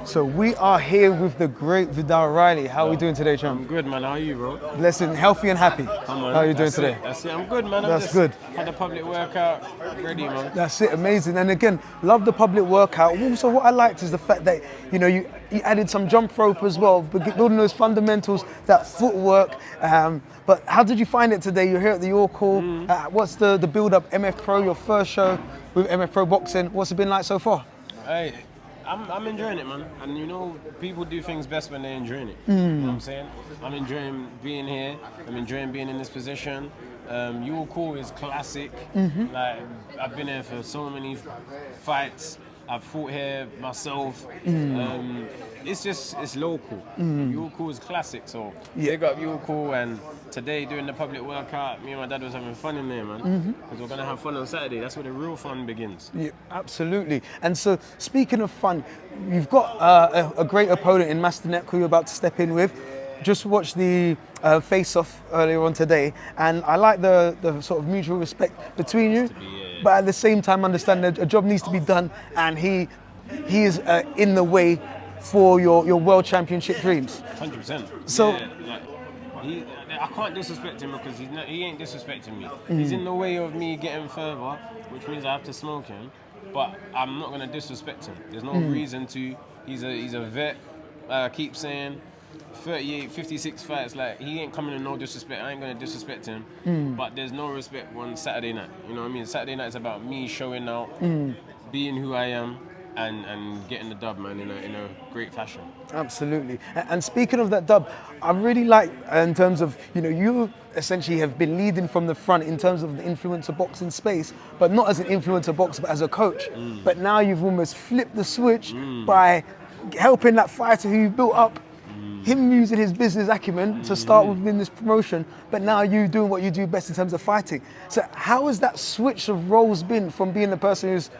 So we are here with the great Viddal Riley. How are we doing today, champ? I'm good, man. How are you, bro? Blessing, healthy and happy. Come on. How are you doing That's today? it. That's it. I'm good, man. I'm That's just good. had a public workout ready, man. That's it, amazing. And again, love the public workout. Also, what I liked is the fact that you added some jump rope as well, building those fundamentals, that footwork. But how did you find it today? You're here at the York Hall. What's the build-up? MF Pro, your first show with MF Pro Boxing. What's it been like so far? Hey, I'm enjoying it, man. And you know, people do things best when they're enjoying it. You know what I'm saying? I'm enjoying being here. I'm enjoying being in this position. Your Call is classic. Like, I've been here for so many fights. I've fought here myself. It's local. Your Call is classic, so big up Your Call. And today, doing the public workout, me and my dad was having fun in there, man. Because we're gonna have fun on Saturday. That's where the real fun begins. Yeah, absolutely. And so, speaking of fun, you've got a great opponent in Masternet who you're about to step in with. Just watched the face-off earlier on today, and I like the sort of mutual respect between you. But at the same time, understand that a job needs to be done, and he is in the way for your world championship dreams. 100%. So. Yeah, I can't disrespect him because he ain't disrespecting me. He's in the way of me getting further, which means I have to smoke him. But I'm not gonna disrespect him. There's no reason to. He's a vet. Keep saying 38, 56 fights. Like, he ain't coming in no disrespect. I ain't gonna disrespect him. But there's no respect on Saturday night. You know what I mean? Saturday night is about me showing out, being who I am, and getting the dub, man, in a great fashion. Absolutely. And speaking of that dub, I really like in terms of, you essentially have been leading from the front in terms of the influencer boxing space, but not as an influencer boxer, but as a coach. But now you've almost flipped the switch by helping that fighter who you built up, him using his business acumen to start within this promotion, but now you doing what you do best in terms of fighting. So how has that switch of roles been from being the person who's,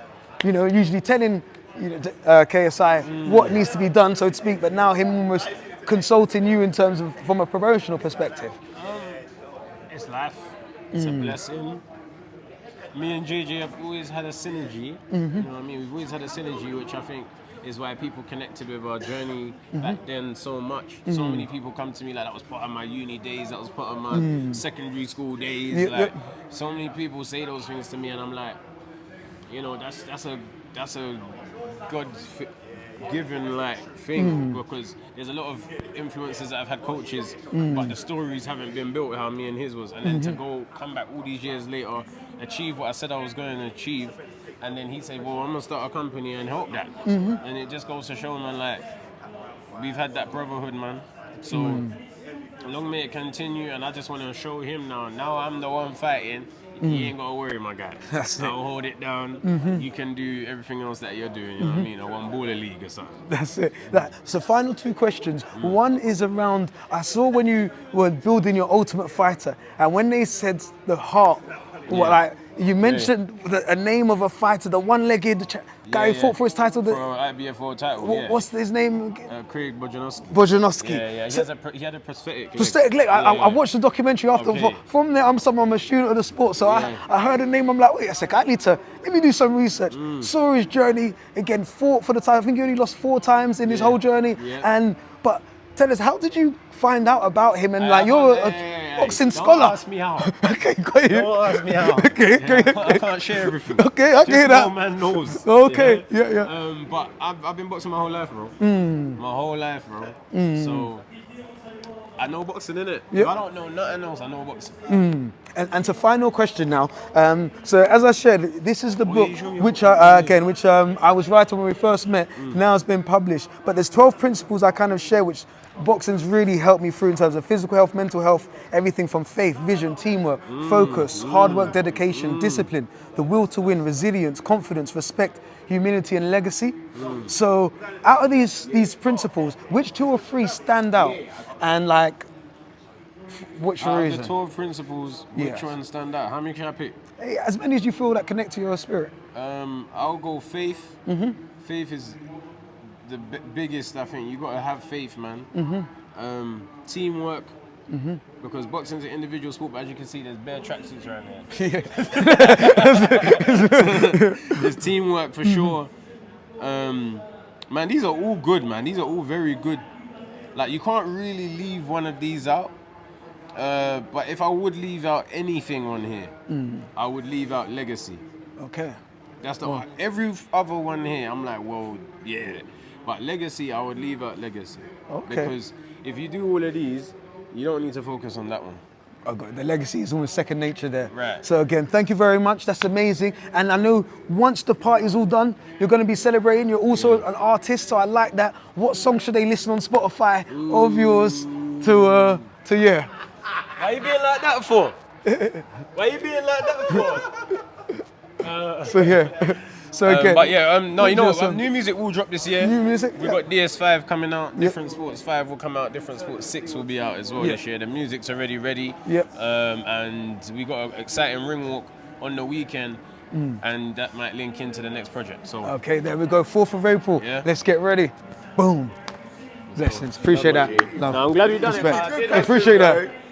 usually telling KSI what needs to be done, so to speak, but now him almost consulting you in terms of from a promotional perspective? It's life. It's a blessing. Me and JJ have always had a synergy. You know what I mean? We've always had a synergy, which I think is why people connected with our journey back then so much. So many people come to me like, that was part of my uni days, that was part of my secondary school days. So many people say those things to me, and I'm like, that's a God-given thing, because there's a lot of influences that have had coaches, but the stories haven't been built how me and his was. And then to come back all these years later, achieve what I said I was going to achieve, and then he said, well, I'm going to start a company and help that. And it just goes to show, man, we've had that brotherhood, man. So long may it continue, and I just want to show him now I'm the one fighting. You ain't got to worry, my guy. I'll hold it down. You can do everything else that you're doing, you know what I mean? I want baller league or something. That's it. So final two questions. One is around, I saw when you were building your Ultimate Fighter, and when they said the heart, you mentioned a name of a fighter, the one-legged guy who fought for his title. For IBF world title, What's his name? Craig Bojanowski. Bojanowski. Yeah. He had a prosthetic leg. Prosthetic leg. I watched the documentary after. Okay. From there, I'm a student of the sport, so I heard the name. I'm like, wait a second, let me do some research. Saw his journey, again, fought for the title. I think he only lost 4 times in his whole journey. But tell us, how did you find out about him? And you're a boxing scholar. Don't ask me how. Okay, got you. Don't ask me how. Okay. I can't share everything. Okay, I hear that. No man knows. Okay, yeah. But I've been boxing my whole life, bro. My whole life, bro. So I know boxing, innit? If I don't know nothing else, I know boxing. And so final question now. So as I shared, this is the book which I was writing when we first met. Now it's been published. But there's 12 principles I kind of share, which boxing's really helped me through in terms of physical health, mental health, everything from faith, vision, teamwork, focus, hard work, dedication, discipline, the will to win, resilience, confidence, respect, humility, and legacy. So out of these principles, which 2 or 3 stand out? And which reason? The 12 principles, which one stand out? How many can I pick? As many as you feel that connect to your spirit. I'll go faith. Faith is the biggest, I think. You got to have faith, man. Teamwork. Because boxing's an individual sport, but as you can see, there's bare tracksuits around there. There's teamwork for sure. Man, these are all good, man. These are all very good. Like, you can't really leave one of these out. But if I would leave out anything on here, I would leave out Legacy. Okay. That's the every other one here. I'm like, well, yeah. But Legacy, I would leave out Legacy. Okay. Because if you do all of these, you don't need to focus on that one. Oh God, the legacy is almost second nature there. Right. So again, thank you very much. That's amazing. And I know once the party's all done, you're going to be celebrating. You're also an artist, so I like that. What song should they listen on Spotify of yours to yeah? Why you being like that for? Why you being like that for? So yeah. So again. But yeah, no, you know what? Some New music will drop this year. new music. We've got DS5 coming out. Different Sports 5 will come out. Different Sports 6 will be out as well this year. The music's already ready. Yep. And we got an exciting ring walk on the weekend. And that might link into the next project. So Okay, there we go. 4th of April. Yeah. Let's get ready. Boom. Blessings. Appreciate that. Love. I'm glad we done Respect. it. Appreciate that.